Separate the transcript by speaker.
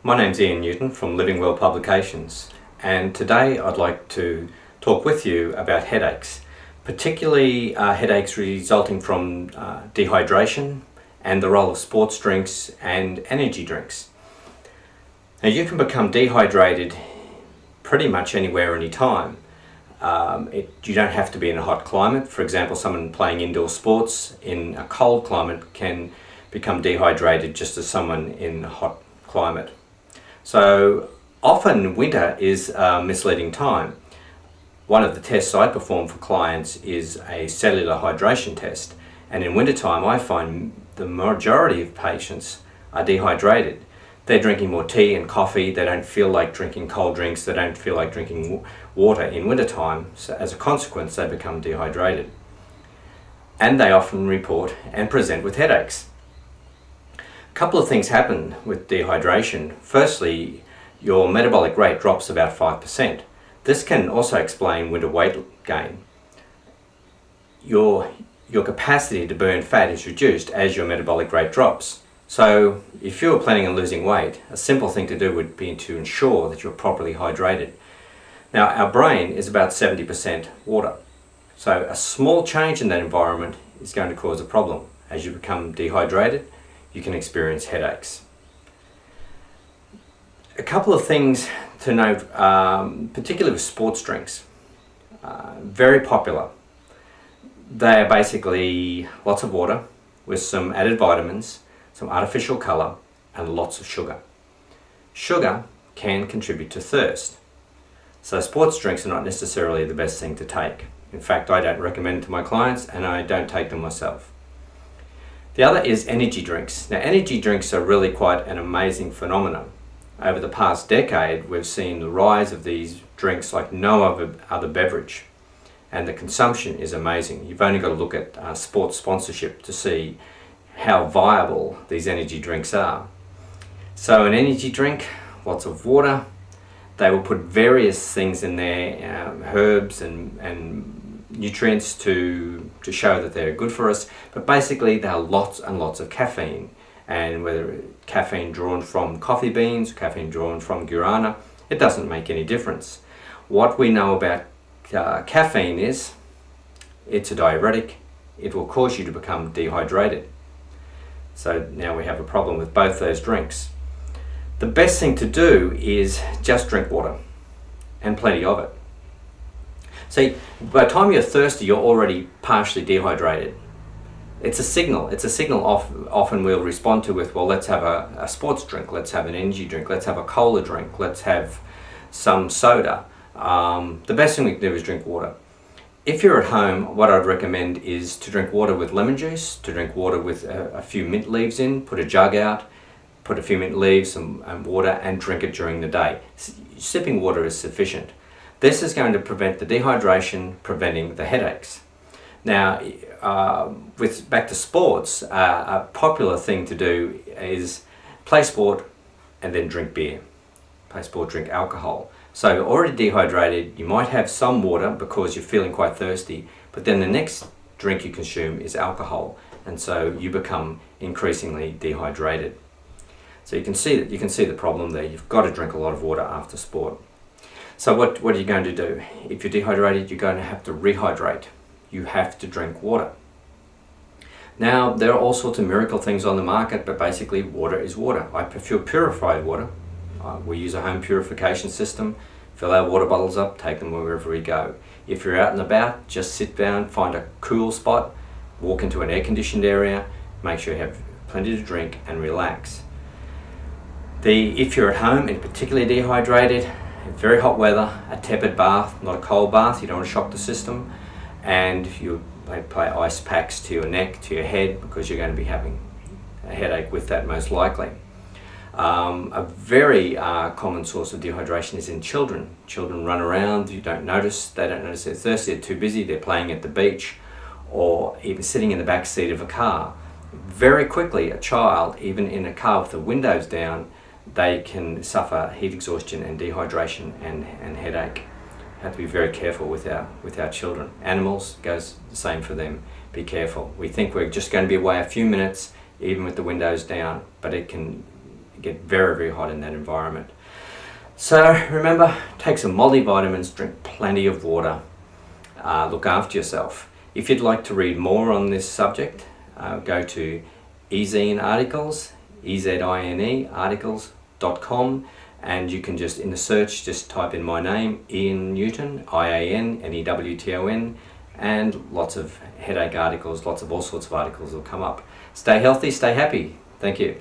Speaker 1: My name's Ian Newton from Living Well Publications, and today I'd like to talk with you about headaches, particularly headaches resulting from dehydration and the role of sports drinks and energy drinks. Now, you can become dehydrated pretty much anywhere, anytime. You don't have to be in a hot climate. For example, someone playing indoor sports in a cold climate can become dehydrated just as someone in a hot climate. So often winter is a misleading time. One of the tests I perform for clients is a cellular hydration test, and in wintertime I find the majority of patients are dehydrated. They're drinking more tea and coffee, they don't feel like drinking cold drinks, they don't feel like drinking water in wintertime, so as a consequence they become dehydrated. And they often report and present with headaches. A couple of things happen with dehydration. Firstly, your metabolic rate drops about 5%. This can also explain winter weight gain. Your capacity to burn fat is reduced as your metabolic rate drops. So if you're planning on losing weight, a simple thing to do would be to ensure that you're properly hydrated. Now, our brain is about 70% water. So a small change in that environment is going to cause a problem. As you become dehydrated, you can experience headaches. A couple of things to note, particularly with sports drinks. Very popular. They are basically lots of water with some added vitamins, some artificial colour, and lots of sugar. Sugar can contribute to thirst. So sports drinks are not necessarily the best thing to take. In fact, I don't recommend to my clients, and I don't take them myself. The other is energy drinks. Now, energy drinks are really quite an amazing phenomenon. Over the past decade, we've seen the rise of these drinks like no other beverage, and the consumption is amazing. You've only got to look at sports sponsorship to see how viable these energy drinks are. So an energy drink, lots of water, they will put various things in there, herbs and nutrients to show that they're good for us, but basically there are lots and lots of caffeine, and whether caffeine drawn from coffee beans, caffeine drawn from guarana, it doesn't make any difference. What we know about caffeine is it's a diuretic. It will cause you to become dehydrated. So now we have a problem with both those drinks. The best thing to do is just drink water, and plenty of it. See, by the time you're thirsty, you're already partially dehydrated. It's a signal. It's a signal often we'll respond to with, well, let's have a sports drink, let's have an energy drink, let's have a cola drink, let's have some soda. The best thing we can do is drink water. If you're at home, what I'd recommend is to drink water with lemon juice, to drink water with a few mint leaves in, put a jug out, put a few mint leaves and water, and drink it during the day. Sipping water is sufficient. This is going to prevent the dehydration, preventing the headaches. Now, back to sports, a popular thing to do is play sport and then drink beer. Play sport, drink alcohol. So you're already dehydrated, you might have some water because you're feeling quite thirsty, but then the next drink you consume is alcohol, and so you become increasingly dehydrated. So you can see the problem there. You've got to drink a lot of water after sport. So what are you going to do? If you're dehydrated, you're going to have to rehydrate. You have to drink water. Now, there are all sorts of miracle things on the market, but basically water is water. I prefer purified water. We use a home purification system, fill our water bottles up, take them wherever we go. If you're out and about, just sit down, find a cool spot, walk into an air-conditioned area, make sure you have plenty to drink and relax. If you're at home and particularly dehydrated, very hot weather, a tepid bath, not a cold bath, you don't want to shock the system, and you apply ice packs to your neck, to your head, because you're going to be having a headache with that most likely. A very common source of dehydration is in children. Children run around, they don't notice they're thirsty, they're too busy, they're playing at the beach, or even sitting in the back seat of a car. Very quickly, a child, even in a car with the windows down, they can suffer heat exhaustion and dehydration and headache. Have to be very careful with our children. Animals, goes the same for them. Be careful. We think we're just going to be away a few minutes, even with the windows down, but it can get very, very hot in that environment. So remember, take some multivitamins, drink plenty of water, look after yourself. If you'd like to read more on this subject, go to eZine articles, E-Z-I-N-E articles.com, and you can just, in the search, just type in my name, Ian Newton, I-A-N-N-E-W-T-O-N, and lots of headache articles, lots of all sorts of articles will come up. Stay healthy, stay happy. Thank you.